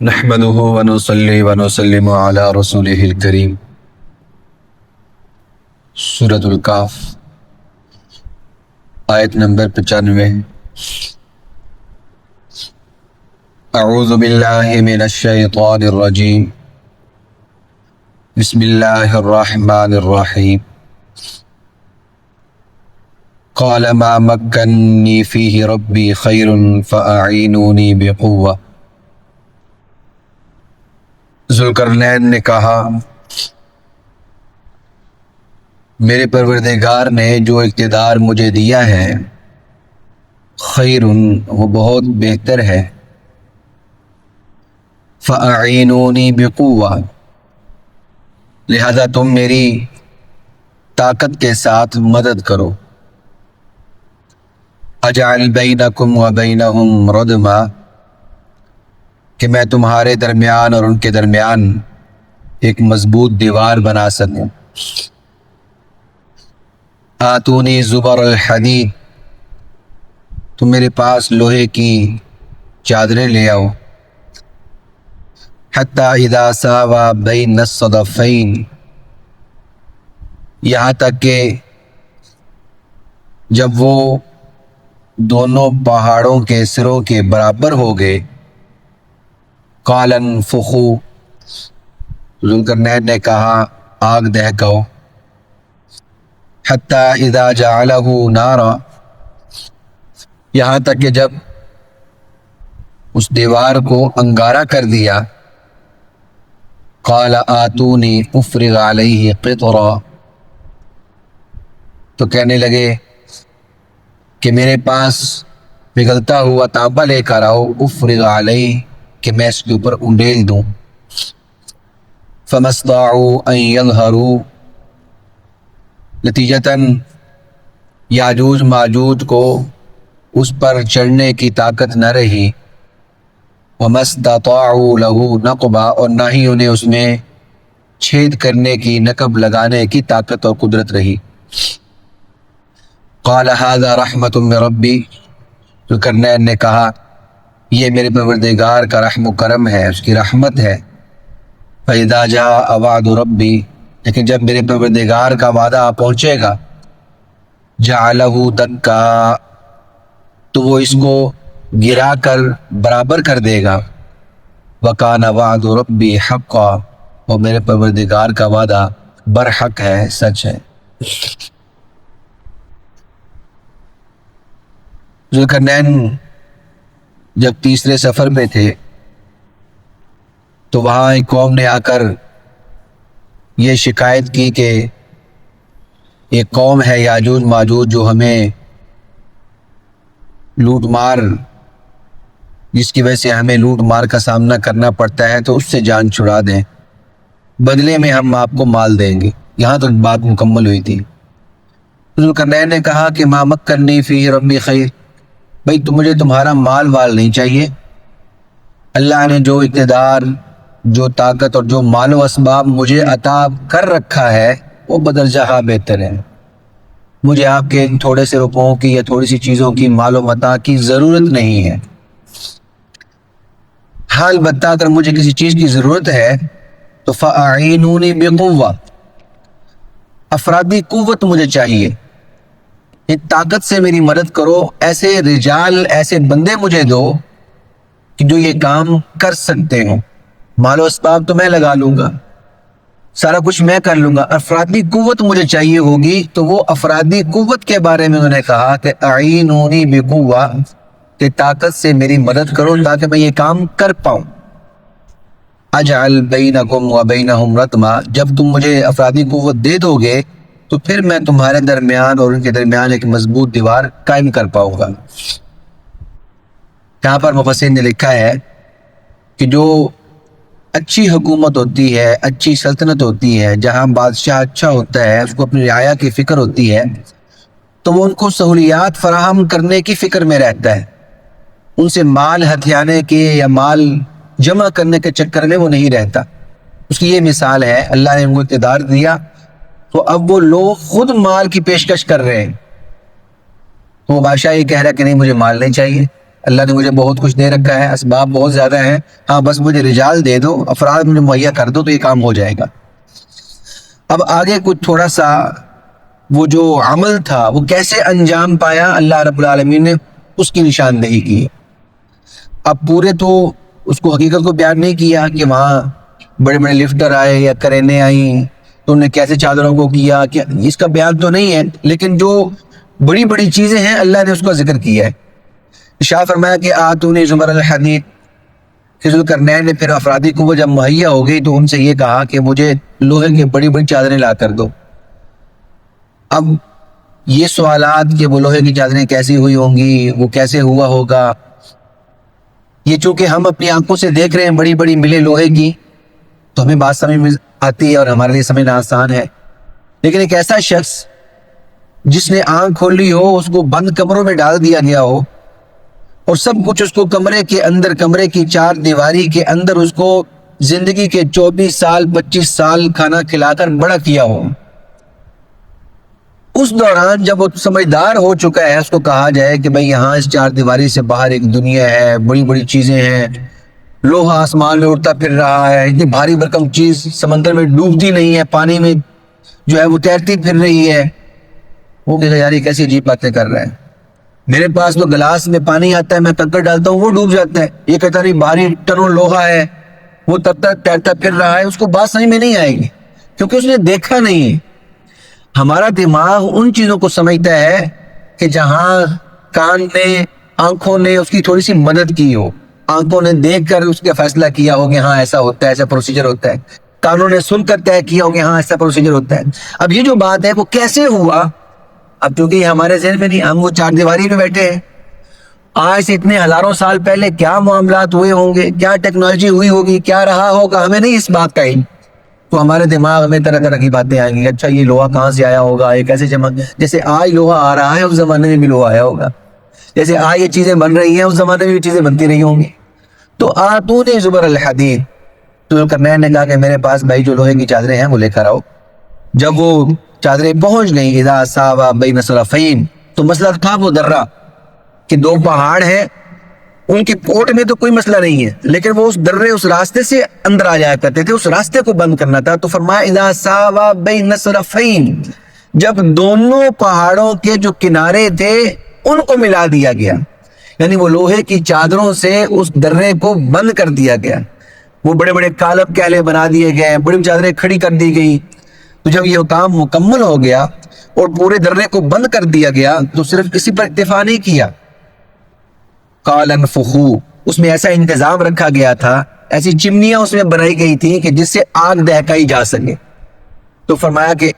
نحمده ونصلي ونسلم على رسوله الكريم سورة الکہف آیت نمبر 95 اعوذ باللہ من الشیطان الرجیم بسم اللہ الرحمن الرحیم قال ما مکنی فیہ ربی خیر فاعینونی بقوة۔ ذوالقرنین نے کہا میرے پروردگار نے جو اقتدار مجھے دیا ہے خیر، وہ بہت بہتر ہے، فَأَعِينُونِي بِقُوَّةٍ، لہذا تم میری طاقت کے ساتھ مدد کرو، اجعل بینکم وبینہم ردما، کہ میں تمہارے درمیان اور ان کے درمیان ایک مضبوط دیوار بنا سکوں۔ آتونی زبر الحدید، تم میرے پاس لوہے کی چادریں لے آؤ، حتی اذا ساوا بین الصدفین، یہاں تک کہ جب وہ دونوں پہاڑوں کے سروں کے برابر ہو گئے، قال انفخوا، ذوالقرنین نے کہا آگ دہکاؤ، حتی اذا جعلہ نارا، یہاں تک کہ جب اس دیوار کو انگارہ کر دیا، قال آتونی افرغ علیہ قطرا، تو کہنے لگے کہ میرے پاس پگھلتا ہوا تانبا لے کر آؤ، افرغ علیہ، کہ میں اس کے اوپر انڈیل دوں۔ فما استطاعوا ان یظہروا، نتیجتاً یاجوج ماجوج کو اس پر چڑھنے کی طاقت نہ رہی، وما استطاعوا لہ نقبا، اور نہ ہی انہیں اس میں چھید کرنے کی، نقب لگانے کی طاقت اور قدرت رہی۔ قال ھذا رحمۃ من ربی، ذوالقرنین نے کہا یہ میرے پروردگار کا رحم و کرم ہے، اس کی رحمت ہے۔ فَإِذَا جَاءَ وَعْدُ رَبِّي، لیکن جب میرے پروردگار کا وعدہ پہنچے گا، جَعَلَهُ دَكَّا، تو وہ اس کو گرا کر برابر کر دے گا۔ وَكَانَ وَعْدُ رَبِّي حَقًّا، اور میرے پروردگار کا وعدہ برحق ہے، سچ ہے۔ ذوالقرنین جب تیسرے سفر پہ تھے تو وہاں ایک قوم نے آ کر یہ شکایت کی کہ ایک قوم ہے یاجوج ماجوج جو ہمیں لوٹ مار، جس کی وجہ سے ہمیں لوٹ مار کا سامنا کرنا پڑتا ہے، تو اس سے جان چھڑا دیں، بدلے میں ہم آپ کو مال دیں گے۔ یہاں تک بات مکمل ہوئی تھی۔ ذوالقرنین نے کہا کہ ما مکنی فیہ ربی خیر، بھئی مجھے تمہارا مال وال نہیں چاہیے، اللہ نے جو اقتدار، جو طاقت اور جو مال و اسباب مجھے عطا کر رکھا ہے وہ بدرجہ بہتر ہے، مجھے آپ کے تھوڑے سے روپوں کی یا تھوڑی سی چیزوں کی، مال و متاع کی ضرورت نہیں ہے۔ ہاں البتہ اگر مجھے کسی چیز کی ضرورت ہے تو فَأَعِينُونِي بِقُوَّةٍ، افرادی قوت مجھے چاہیے، طاقت سے میری مدد کرو، ایسے رجال، ایسے بندے مجھے دو کہ جو یہ کام کر سکتے ہوں۔ مال و اسباب تو میں لگا لوں گا، سارا کچھ میں کر لوں گا، افرادی قوت مجھے چاہیے ہوگی۔ تو وہ افرادی قوت کے بارے میں انہوں نے کہا کہ اعینونی بقوہ، کہ طاقت سے میری مدد کرو تاکہ میں یہ کام کر پاؤں۔ اجعل بینکم وبینہم ردما، جب تم مجھے افرادی قوت دے دو گے تو پھر میں تمہارے درمیان اور ان کے درمیان ایک مضبوط دیوار قائم کر پاؤں گا۔ یہاں پر مفسرین نے لکھا ہے کہ جو اچھی حکومت ہوتی ہے، اچھی سلطنت ہوتی ہے، جہاں بادشاہ اچھا ہوتا ہے، اس کو اپنی رعایا کی فکر ہوتی ہے، تو وہ ان کو سہولیات فراہم کرنے کی فکر میں رہتا ہے، ان سے مال ہتھیانے کے یا مال جمع کرنے کے چکر میں وہ نہیں رہتا۔ اس کی یہ مثال ہے، اللہ نے ان کو اقتدار دیا تو اب وہ لوگ خود مال کی پیشکش کر رہے ہیں، تو وہ بادشاہ یہ کہہ رہا ہے کہ نہیں مجھے مال نہیں چاہیے، اللہ نے مجھے بہت کچھ دے رکھا ہے، اسباب بہت زیادہ ہیں، ہاں بس مجھے رجال دے دو، افراد مجھے مہیا کر دو تو یہ کام ہو جائے گا۔ اب آگے کچھ تھوڑا سا وہ جو عمل تھا وہ کیسے انجام پایا، اللہ رب العالمین نے اس کی نشاندہی کی۔ اب پورے تو اس کو حقیقت کو بیان نہیں کیا کہ وہاں بڑے بڑے لفٹر آئے یا کرینیں آئیں تو انہوں نے کیسے چادروں کو کیا، اس کا بیان تو نہیں ہے، لیکن جو بڑی بڑی چیزیں ہیں اللہ نے اس کا ذکر کیا ہے۔ شاہ فرمایا کہ آتونی زبر الحدید، کہ ذوالقرنین نے پھر افرادی کو وہ جب مہیا ہو گئی تو ان سے یہ کہا کہ مجھے لوہے کی بڑی بڑی چادریں لا کر دو۔ اب یہ سوالات کہ وہ لوہے کی چادریں کیسی ہوئی ہوں گی، وہ کیسے ہوا ہوگا، یہ چونکہ ہم اپنی آنکھوں سے دیکھ رہے ہیں بڑی بڑی ملیں لوہے کی تو ہمیں بات سمجھ میں آتی ہے اور ہمارے لیے سمجھنا آسان ہے، لیکن ایک ایسا شخص جس نے آنکھ کھولی ہو، اس کو بند کمروں میں ڈال دیا گیا ہو اور سب کچھ اس کو کمرے کے اندر، کمرے کی چار دیواری کے اندر اس کو زندگی کے 24 سال 25 سال کھانا کھلا کر بڑا کیا ہو، اس دوران جب وہ سمجھدار ہو چکا ہے، اس کو کہا جائے کہ بھئی یہاں اس چار دیواری سے باہر ایک دنیا ہے، بڑی بڑی چیزیں ہیں، لوہا آسمان میں اڑتا پھر رہا ہے، اتنی بھاری بھرکم چیز سمندر میں ڈوبتی نہیں ہے، پانی میں جو ہے وہ تیرتی پھر رہی ہے، وہ کہے گا یار یہ کیسی عجیب باتیں کر رہا ہے، میرے پاس تو گلاس میں پانی آتا ہے، میں کنکر ڈالتا ہوں وہ ڈوب جاتا ہے، یہ کہتا نہیں بھاری ٹنوں لوہا ہے، وہ تب تک تیرتا پھر رہا ہے، اس کو بات سمجھ میں نہیں آئے گی کیونکہ اس نے دیکھا نہیں ہے۔ ہمارا دماغ ان چیزوں کو سمجھتا ہے کہ جہاں کان نے، آنکھوں نے اس کی تھوڑی سی مدد کی ہو، آنکھوں نے دیکھ کر اس کا فیصلہ کیا ہو کہ ہاں ایسا ہوتا ہے، ایسا پروسیجر ہوتا ہے، کانوں نے سن کر طے کیا ہو کہ ہاں ایسا پروسیجر ہوتا ہے۔ اب یہ جو بات ہے وہ کیسے ہوا، اب چونکہ یہ ہمارے ذہن میں نہیں، ہم وہ چار دیواری میں بیٹھے ہیں، آج سے اتنے ہزاروں سال پہلے کیا معاملات ہوئے ہوں گے، کیا ٹیکنالوجی ہوئی ہوگی، کیا رہا ہوگا، ہمیں نہیں اس بات کا علم، تو ہمارے دماغ میں طرح طرح کی باتیں آئیں گی، اچھا یہ لوہا کہاں سے آیا ہوگا، یہ کیسے جیسے آج لوہا آ رہا ہے اس زمانے میں بھی لوہا آیا ہوگا، جیسے آج یہ چیزیں بن رہی ہیں اس زمانے میں بھی چیزیں بنتی رہی ہوں گی۔ تو آتونی زبر الحدید، تو ذوالقرنین نے کہا کہ میرے پاس بھائی جو لوہے کی چادریں ہیں وہ لے کر آؤ۔ جب وہ چادریں پہنچ گئیں، اذا ساوا بین صرفین، تو مسئلہ تھا وہ درہ کہ دو پہاڑ ہیں، ان کی کوٹ میں تو کوئی مسئلہ نہیں ہے، لیکن وہ اس درے، اس راستے سے اندر آ جایا کرتے تھے، اس راستے کو بند کرنا تھا، تو فرمایا اذا ساوا بین صرفین، جب دونوں پہاڑوں کے جو کنارے تھے ان کو ملا دیا گیا، یعنی وہ لوہے کی چادروں سے اس درے کو بند کر دیا گیا، وہ بڑے بڑے کالب کہلے بنا دیے گئے، بڑی چادریں کھڑی کر دی گئی، تو جب یہ کام مکمل ہو گیا اور پورے درے کو بند کر دیا گیا تو صرف کسی پر اکتفا نہیں کیا، قال انفخوا، اس میں ایسا انتظام رکھا گیا تھا، ایسی چمنیاں اس میں بنائی گئی تھی کہ جس سے آگ دہکائی جا سکے، تو فرمایا کہ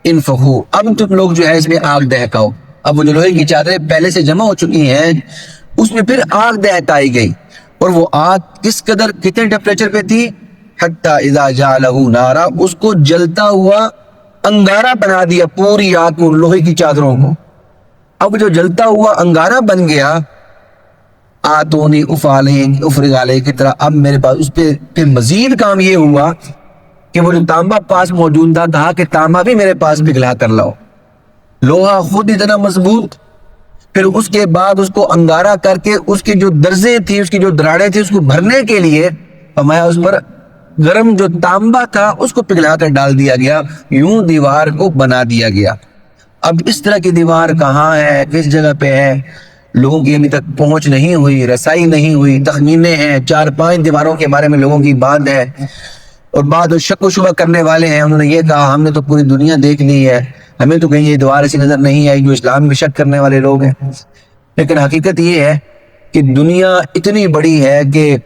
انفخوا، اب تم لوگ جو ہے اس میں آگ دہکاؤ۔ اب وہ جو لوہے کی چادریں پہلے سے جمع ہو چکی ہیں اس میں پھر آگ دہکائی گئی، اور وہ آگ کس قدر، کتنے ٹیمپریچر پہ تھی، حتی اذا جعلہ نارا، اس کو جلتا ہوا انگارہ بنا دیا، پوری آگ کو، لوہے کی چادروں کو۔ اب جو جلتا ہوا انگارہ بن گیا، آتونی افرغ علیہ کی طرح، اب میرے پاس اس پہ پھر مزید کام یہ ہوا کہ وہ جو تانبا پاس موجود تھا، کہا کہ تانبا بھی میرے پاس پگھلا کر لاؤ، لوہا خود اتنا مضبوط، پھر اس کے بعد اس کو انگارہ کر کے اس کی جو درزیں تھی، اس کی جو دراڑیں تھی، اس کو بھرنے کے لیے فرمایا اس پر گرم جو تانبا تھا اس کو پگھلا کر ڈال دیا گیا، یوں دیوار کو بنا دیا گیا۔ اب اس طرح کی دیوار کہاں ہے، کس جگہ پہ ہے، لوگوں کی ابھی تک پہنچ نہیں ہوئی، رسائی نہیں ہوئی، تخمینے ہیں، 4-5 دیواروں کے بارے میں لوگوں کی بات ہے، اور بعد شک و شبہ کرنے والے ہیں، انہوں نے یہ کہا ہم نے تو پوری دنیا دیکھ لی ہے، ہمیں تو کہیں یہ دیوار ایسی نظر نہیں آئی، جو اسلام میں شک کرنے والے لوگ ہیں۔ لیکن حقیقت یہ ہے کہ دنیا اتنی بڑی ہے کہ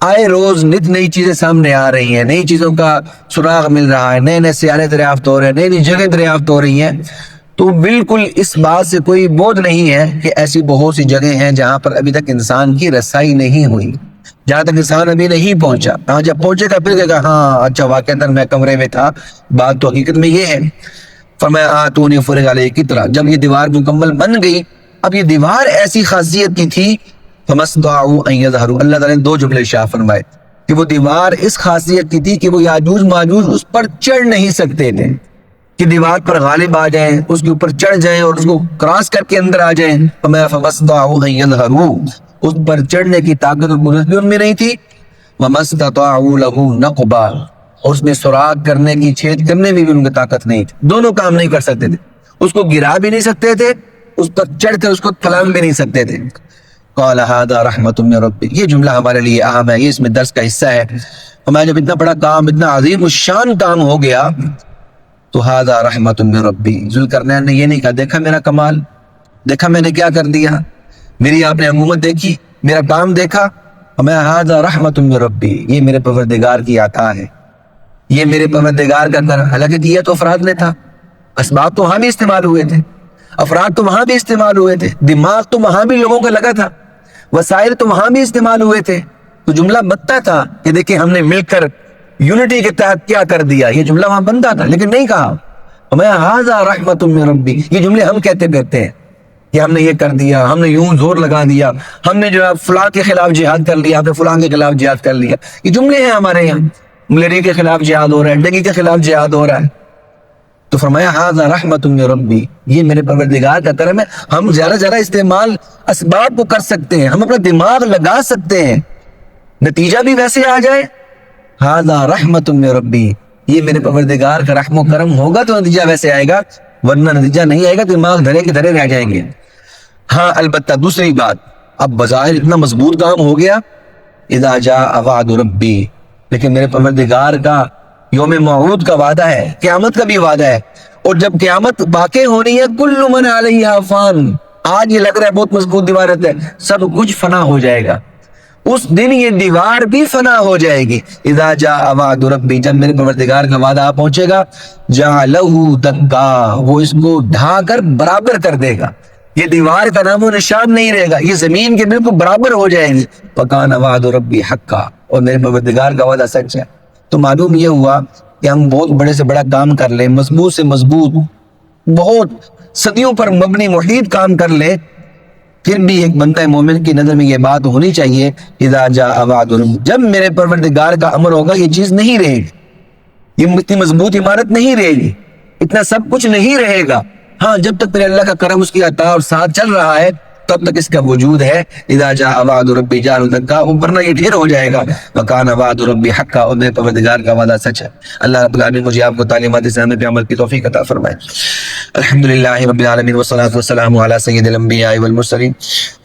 آئے روز نت نئی چیزیں سامنے آ رہی ہیں، نئی چیزوں کا سراغ مل رہا ہے، نئے نئے سیارے دریافت ہو رہے ہیں، نئی نئی جگہ دریافت ہو رہی ہیں، تو بالکل اس بات سے کوئی بودھ نہیں ہے کہ ایسی بہت سی جگہیں ہیں جہاں پر ابھی تک انسان کی رسائی نہیں ہوئی، جہاں تک انسان ابھی نہیں پہنچا۔ ہاں جب پہنچے گا پھر کہا ہاں اچھا واقعتاً میں کمرے میں تھا، بات تو حقیقت میں یہ ہے۔ فرمایا آتونی افرغ علیہ کی طرح، جب یہ دیوار مکمل بن گئی، اب یہ دیوار ایسی خاصیت کی تھی، فمستطاعوا ان یظہروا، اللہ تعالیٰ نے 2 جملے شاہ فرمائے کہ وہ دیوار اس خاصیت کی تھی کہ وہ یاجوج ماجوج اس پر چڑھ نہیں سکتے تھے، کہ دیوار پر غالب آ جائیں، اس کے اوپر چڑھ جائیں اور اس کو کراس کر کے اندر آ جائیں. فما فمستطاعوا ان يظهروا، اس پر چڑھنے کی طاقت اور قدرت بھی ان میں نہیں تھی. وما استطاعوا له نقبا، اور اس میں سراغ کرنے کی، چھید کرنے میں بھی ان کی طاقت نہیں تھی. دونوں کام نہیں کر سکتے تھے. اس کو گرا بھی نہیں سکتے تھے، اس پر چڑھ کر اس کو پھلانگ بھی نہیں سکتے تھے. قال هذا رحمت من ربی، یہ جملہ ہمارے لیے اہم ہے، یہ اس میں درس کا حصہ ہے. ہمارا جب اتنا بڑا کام، اتنا عظیم الشان کام ہو گیا تو هذا رحمت من ربی، ذوالقرنین نے یہ نہیں کہا دیکھا میرا کمال، دیکھا میں نے کیا کر دیا، میری آپ نے حکومت دیکھی، میرا کام دیکھا. ہمیں هذا رحمت من ربی، یہ میرے پروردگار کی عطا ہے، یہ میرے پروردگار کا کرم. حالانکہ دیا تو افراد نے تھا، اسباب تو وہاں بھی استعمال ہوئے تھے، افراد تو وہاں بھی استعمال ہوئے تھے، دماغ تو وہاں بھی لوگوں کو لگا تھا، وسائل تو وہاں بھی استعمال ہوئے تھے. تو جملہ بنتا تھا کہ دیکھیں ہم نے مل کر یونٹی کے تحت کیا کر دیا، یہ جملہ وہاں بنتا تھا. لیکن نہیں کہا ہمیں هذا رحمت من ربی. یہ جملے ہم کہتے پھرتے ہیں کہ ہم نے یہ کر دیا، ہم نے یوں زور لگا دیا، ہم نے جو ہے فلاں کے خلاف جہاد کر لیا، ہم نے فلاں کے خلاف جہاد کر لیا. یہ جملے ہیں ہمارے یہاں، ملیریا کے خلاف جہاد ہو رہا ہے، ڈینگی کے خلاف جہاد ہو رہا ہے. تو فرمایا هذا رحمت من ربی، یہ میرے پروردگار کا کرم ہے. ہم زیادہ زیادہ استعمال اسباب کو کر سکتے ہیں، ہم اپنا دماغ لگا سکتے ہیں، نتیجہ بھی ویسے آ جائے. هذا رحمت من ربی، یہ میرے پروردگار کا رحم و کرم ہوگا تو نتیجہ ویسے آئے گا، ورنہ نتیجہ نہیں آئے گا، دماغ دھرے کے دھرے رہ جائیں گے. ہاں البتہ دوسری بات، اب بظاہر اتنا مضبوط کام ہو گیا، اذا جاء وعد ربی، لیکن میرے پروردگار کا یوم موعود کا وعدہ ہے، قیامت کا بھی وعدہ ہے. اور جب قیامت واقع ہونی ہے، کل من علیہا فان، آج یہ لگ رہا ہے بہت مضبوط دیوار ہے، سب کچھ فنا ہو جائے گا، اس دن یہ دیوار بھی فنا ہو جائے گی. اذا جاء وعد ربی، جب میرے پروردگار کا وعدہ آ پہنچے گا، جعلہ دکا، وہ اس کو ڈھا کر برابر کر دے گا، یہ دیوار کا نام و نشان نہیں رہے گا، یہ زمین کے بالکل برابر ہو جائے گی. وکان وعد ربی حقا، اور میرے پروردگار کا وعدہ سچ ہے. تو معلوم یہ ہوا کہ ہم بہت بڑے سے بڑا کام کر لیں، مضبوط سے مضبوط، بہت صدیوں پر مبنی محیط کام کر لیں، پھر بھی ایک بندہ مومن کی نظر میں یہ بات ہونی چاہیے، اذا جاء وعد ربی، جب میرے پروردگار کا امر ہوگا یہ چیز نہیں رہے گی، یہ اتنی مضبوط عمارت نہیں رہے گی، اتنا سب کچھ نہیں رہے گا. ہاں جب تک میرے اللہ کا کرم، اس کی عطا اور ساتھ چل رہا ہے، تب تک اس کا وجود ہے. اذا جاء وعد ربی جعلہ دکا، ورنہ یہ ڈھیر ہو جائے گا. وکان وعد ربی حقا، اور میرے پروردگار کا وعدہ سچ ہے. اللہ رب العالمین مجھے آپ کو تعلیمات اسلام پہ عمل کی توفیق عطا فرمائے. الحمدللہ رب العالمین والصلاة والسلام علی سید الانبیاء والمرسلین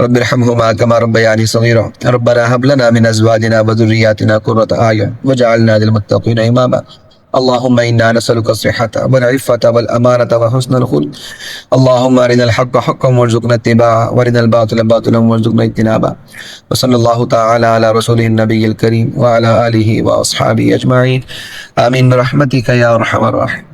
رب ارحمہما کما ربیانی صغیرا ربنا هب لنا من ازواجنا وذریاتنا قرۃ اعین واجعلنا للمتقین اماما. اللهم إنا نسألك الصحة والعفة والأمانة وحسن الخلق. اللهم أرنا الحق حقا وارزقنا اتباعه، وأرنا الباطل باطلا وارزقنا اجتنابه. وصلى الله تعالى على رسوله النبي الكريم وعلى آله وأصحابه أجمعين. آمين برحمتك يا أرحم الراحمين.